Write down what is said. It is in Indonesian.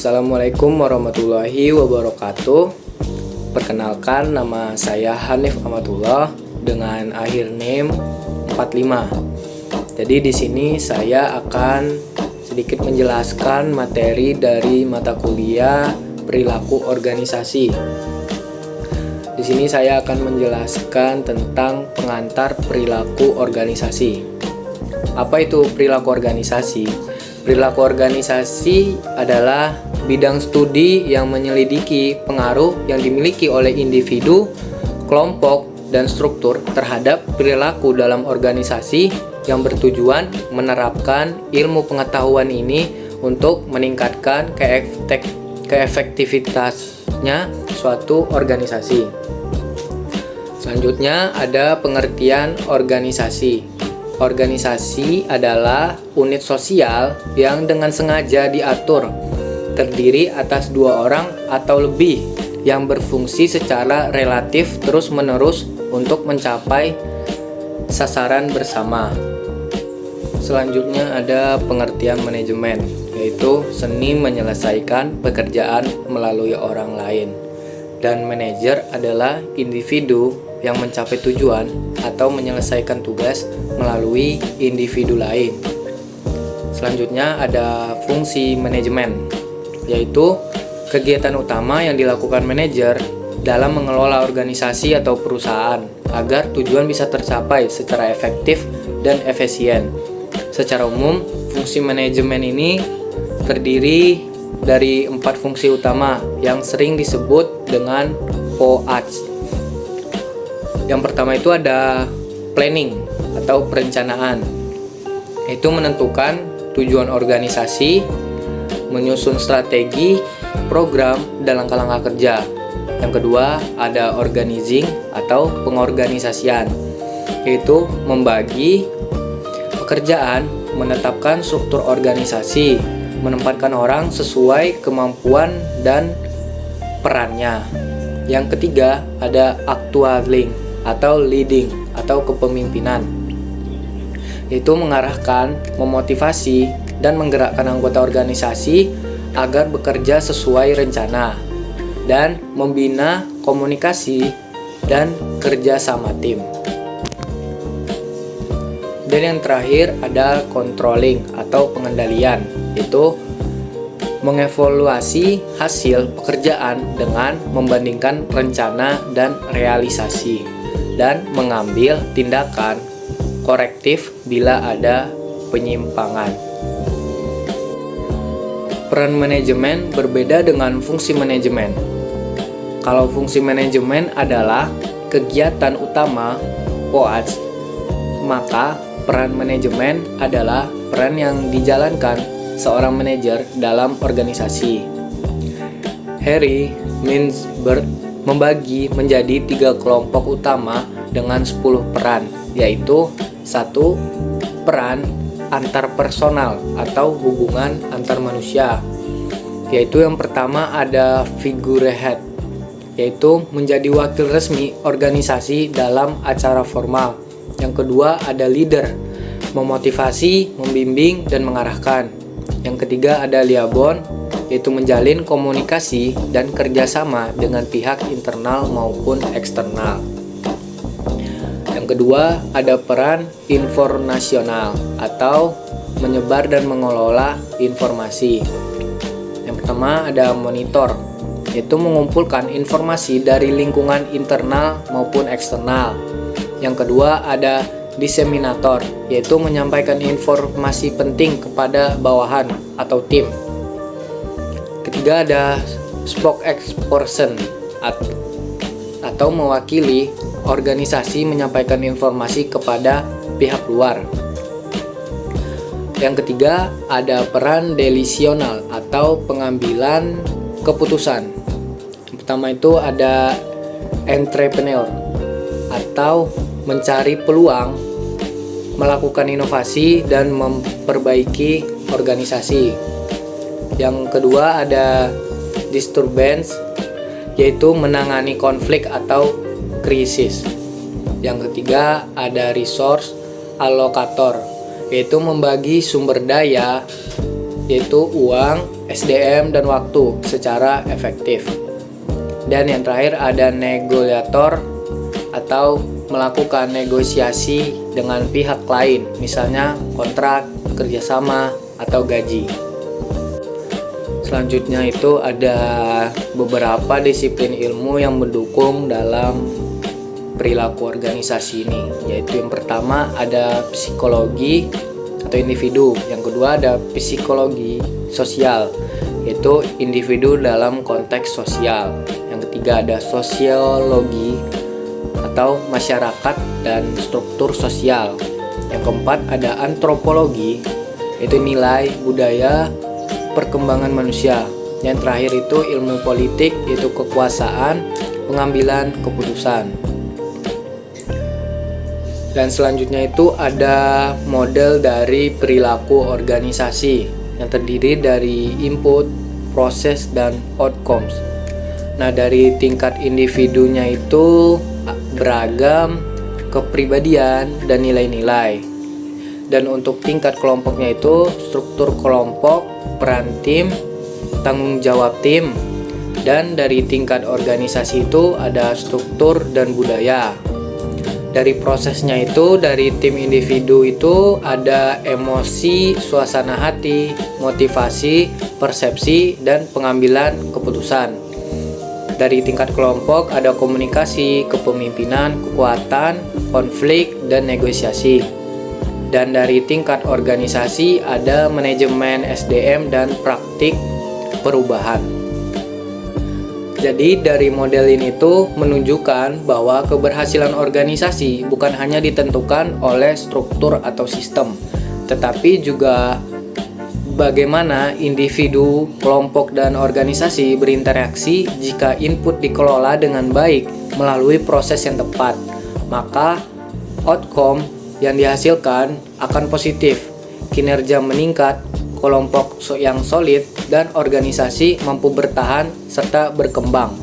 Assalamualaikum warahmatullahi wabarakatuh. Perkenalkan, nama saya Hanif Amatullah dengan akhir name 45. Jadi di sini saya akan sedikit menjelaskan materi dari mata kuliah perilaku organisasi. Di sini saya akan menjelaskan tentang pengantar perilaku organisasi. Apa itu perilaku organisasi? Perilaku organisasi adalah bidang studi yang menyelidiki pengaruh yang dimiliki oleh individu, kelompok, dan struktur terhadap perilaku dalam organisasi yang bertujuan menerapkan ilmu pengetahuan ini untuk meningkatkan keefektivitasnya suatu organisasi. Selanjutnya ada pengertian organisasi. Organisasi adalah unit sosial yang dengan sengaja diatur, terdiri atas dua orang atau lebih yang berfungsi secara relatif terus-menerus untuk mencapai sasaran bersama. Selanjutnya ada pengertian manajemen, yaitu seni menyelesaikan pekerjaan melalui orang lain. Dan manajer adalah individu yang mencapai tujuan atau menyelesaikan tugas melalui individu lain. Selanjutnya ada fungsi manajemen, yaitu kegiatan utama yang dilakukan manajer dalam mengelola organisasi atau perusahaan agar tujuan bisa tercapai secara efektif dan efisien. Secara umum, fungsi manajemen ini terdiri dari 4 fungsi utama yang sering disebut dengan POAJ. Yang pertama itu ada planning atau perencanaan. Itu menentukan tujuan organisasi, menyusun strategi, program, dan langkah-langkah kerja. Yang kedua ada organizing atau pengorganisasian, yaitu membagi pekerjaan, menetapkan struktur organisasi, menempatkan orang sesuai kemampuan dan perannya. Yang ketiga ada actualing atau leading atau kepemimpinan, yaitu mengarahkan, memotivasi, dan menggerakkan anggota organisasi agar bekerja sesuai rencana dan membina komunikasi dan kerja sama tim. Dan yang terakhir ada controlling atau pengendalian, yaitu mengevaluasi hasil pekerjaan dengan membandingkan rencana dan realisasi dan mengambil tindakan korektif bila ada penyimpangan. Peran manajemen berbeda dengan fungsi manajemen. Kalau fungsi manajemen adalah kegiatan utama POAJ, maka peran manajemen adalah peran yang dijalankan seorang manajer dalam organisasi. Harry Mintzberg membagi menjadi 3 kelompok utama dengan 10 peran, yaitu 1. Peran antarpersonal atau hubungan antar manusia, yaitu yang pertama ada figurehead, yaitu menjadi wakil resmi organisasi dalam acara formal. Yang kedua ada leader, memotivasi, membimbing, dan mengarahkan. Yang ketiga ada liaison, yaitu menjalin komunikasi dan kerjasama dengan pihak internal maupun eksternal. Yang kedua ada peran informasional atau menyebar dan mengelola informasi. Yang pertama ada monitor, yaitu mengumpulkan informasi dari lingkungan internal maupun eksternal. Yang kedua ada diseminator, yaitu menyampaikan informasi penting kepada bawahan atau tim. Ketiga ada spokesperson atau mewakili organisasi menyampaikan informasi kepada pihak luar. Yang ketiga ada peran delisional atau pengambilan keputusan. Yang pertama itu ada entrepreneur atau mencari peluang, melakukan inovasi, dan memperbaiki organisasi. Yang kedua ada disturbance, yaitu menangani konflik atau krisis. Yang ketiga ada resource allocator, yaitu membagi sumber daya yaitu uang, SDM, dan waktu secara efektif. Dan yang terakhir ada negosiator atau melakukan negosiasi dengan pihak lain, misalnya kontrak, kerjasama, atau gaji. Selanjutnya itu ada beberapa disiplin ilmu yang mendukung dalam perilaku organisasi ini, yaitu yang pertama ada psikologi atau individu, yang kedua ada psikologi sosial, yaitu individu dalam konteks sosial, yang ketiga ada sosiologi atau masyarakat dan struktur sosial, yang keempat ada antropologi, yaitu nilai, budaya, perkembangan manusia, yang terakhir itu ilmu politik, yaitu kekuasaan, pengambilan keputusan. Dan selanjutnya itu ada model dari perilaku organisasi yang terdiri dari input, proses, dan outcomes. Nah, dari tingkat individunya itu beragam, kepribadian, dan nilai-nilai. Dan untuk tingkat kelompoknya itu struktur kelompok, peran tim, tanggung jawab tim. Dan dari tingkat organisasi itu ada struktur dan budaya. Dari prosesnya itu, dari tim individu itu ada emosi, suasana hati, motivasi, persepsi, dan pengambilan keputusan. Dari tingkat kelompok ada komunikasi, kepemimpinan, kekuatan, konflik, dan negosiasi. Dan dari tingkat organisasi ada manajemen SDM dan praktik perubahan. Jadi dari model ini tuh menunjukkan bahwa keberhasilan organisasi bukan hanya ditentukan oleh struktur atau sistem, tetapi juga bagaimana individu, kelompok, dan organisasi berinteraksi. Jika input dikelola dengan baik melalui proses yang tepat, maka outcome yang dihasilkan akan positif, kinerja meningkat, kelompok yang solid, dan organisasi mampu bertahan serta berkembang.